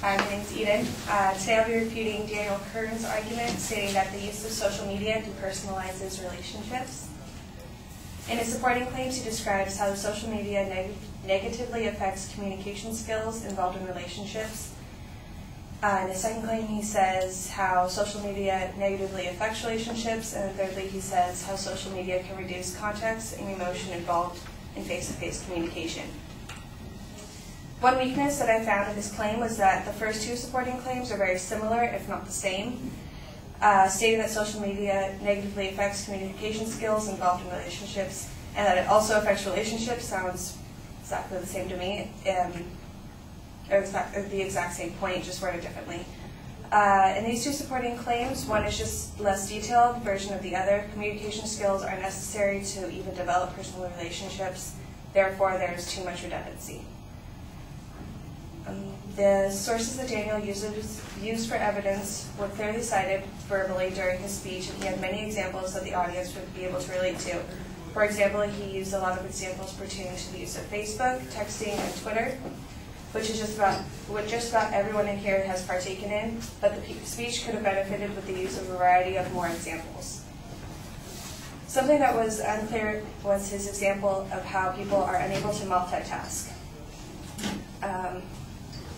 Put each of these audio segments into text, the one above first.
Hi, my name's Eden. Today I'll be refuting Daniel Kern's argument stating that the use of social media depersonalizes relationships. In his supporting claims, he describes how the social media negatively affects communication skills involved in relationships. In his second claim, he says how social media negatively affects relationships, and thirdly, he says how social media can reduce context and emotion involved in face-to-face communication. One weakness that I found in his claim was that the first two supporting claims are very similar, if not the same. Stating that social media negatively affects communication skills involved in relationships, and that it also affects relationships sounds exactly the same to me, or the exact same point, just worded differently. In these two supporting claims, one is just less detailed version of the other. Communication skills are necessary to even develop personal relationships, therefore there's too much redundancy. The sources that Daniel used for evidence were clearly cited verbally during his speech, and he had many examples that the audience would be able to relate to. For example, he used a lot of examples pertaining to the use of Facebook, texting, and Twitter, which is just about everyone in here has partaken in, but the speech could have benefited with the use of a variety of more examples. Something that was unclear was his example of how people are unable to multitask.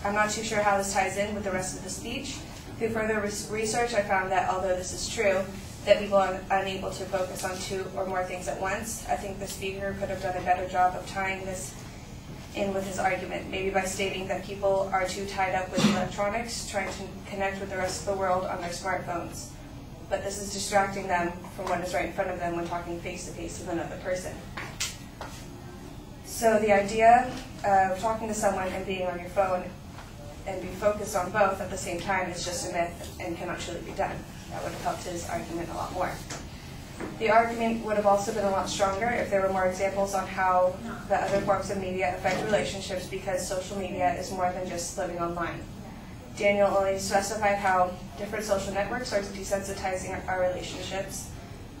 I'm not too sure how this ties in with the rest of the speech. Through further research, I found that although this is true, that people are unable to focus on two or more things at once, I think the speaker could have done a better job of tying this in with his argument, maybe by stating that people are too tied up with electronics, trying to connect with the rest of the world on their smartphones. But this is distracting them from what is right in front of them when talking face-to-face with another person. So the idea of talking to someone and being on your phone and be focused on both at the same time is just a myth and cannot truly be done. That would have helped his argument a lot more. The argument would have also been a lot stronger if there were more examples on how the other forms of media affect relationships, because social media is more than just living online. Daniel only specified how different social networks are desensitizing our relationships,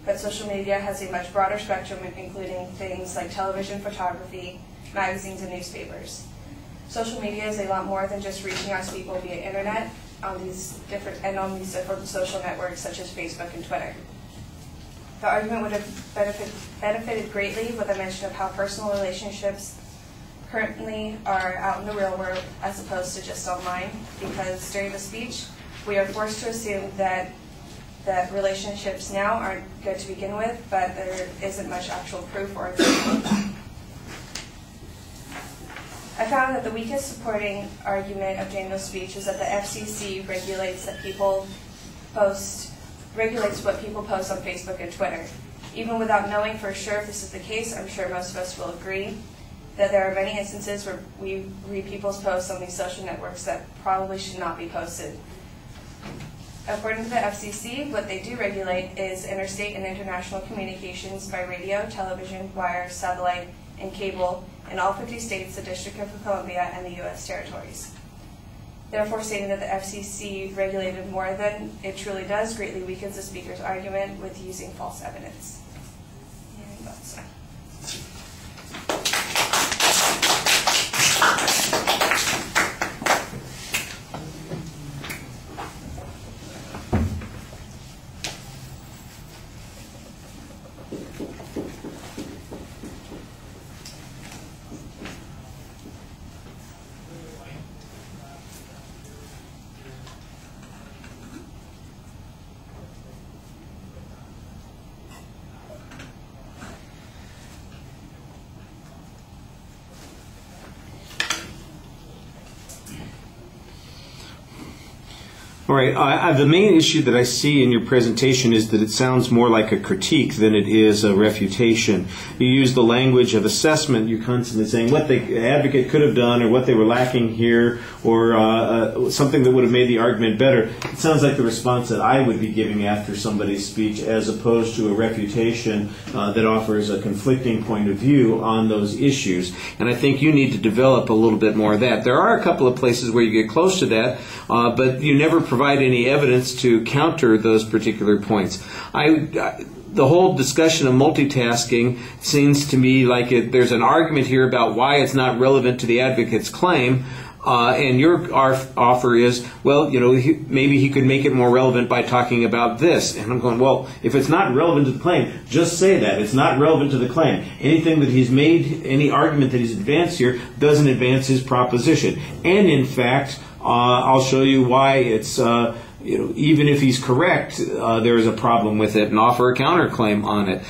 but social media has a much broader spectrum, including things like television, photography, magazines, and newspapers. Social media is a lot more than just reaching out to people via internet on these different social networks such as Facebook and Twitter. The argument would have benefited greatly with a mention of how personal relationships currently are out in the real world as opposed to just online, because during the speech we are forced to assume that relationships now aren't good to begin with, but there isn't much actual proof or example of that. I found that the weakest supporting argument of Daniel's speech is that the FCC regulates what people post on Facebook and Twitter. Even without knowing for sure if this is the case, I'm sure most of us will agree that there are many instances where we read people's posts on these social networks that probably should not be posted. According to the FCC, what they do regulate is interstate and international communications by radio, television, wire, satellite, and cable in all 50 states, the District of Columbia, and the U.S. territories. Therefore, stating that the FCC regulated more than it truly does greatly weakens the speaker's argument with using false evidence. And that's it. All right. The main issue that I see in your presentation is that it sounds more like a critique than it is a refutation. You use the language of assessment. You're constantly saying what the advocate could have done or what they were lacking here, or something that would have made the argument better. It sounds like the response that I would be giving after somebody's speech, as opposed to a refutation that offers a conflicting point of view on those issues. And I think you need to develop a little bit more of that. There are a couple of places where you get close to that, but you never provide any evidence to counter those particular points. The whole discussion of multitasking seems to me like there's an argument here about why it's not relevant to the advocate's claim, And your offer is, well, you know, maybe he could make it more relevant by talking about this. And I'm going, well, if it's not relevant to the claim, just say that. It's not relevant to the claim. Anything that he's made, any argument that he's advanced here, doesn't advance his proposition. And in fact, I'll show you why it's, you know, even if he's correct, there is a problem with it, and offer a counterclaim on it.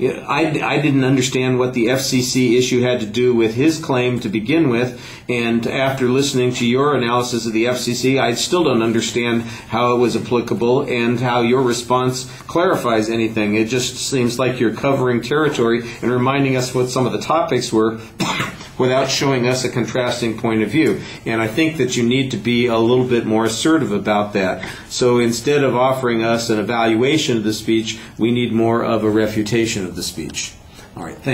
I didn't understand what the FCC issue had to do with his claim to begin with, and after listening to your analysis of the FCC, I still don't understand how it was applicable and how your response clarifies anything. It just seems like you're covering territory and reminding us what some of the topics were without showing us a contrasting point of view. And I think that you need to be a little bit more assertive about that. So instead of offering us an evaluation of the speech, we need more of a refutation of the speech. All right, thanks.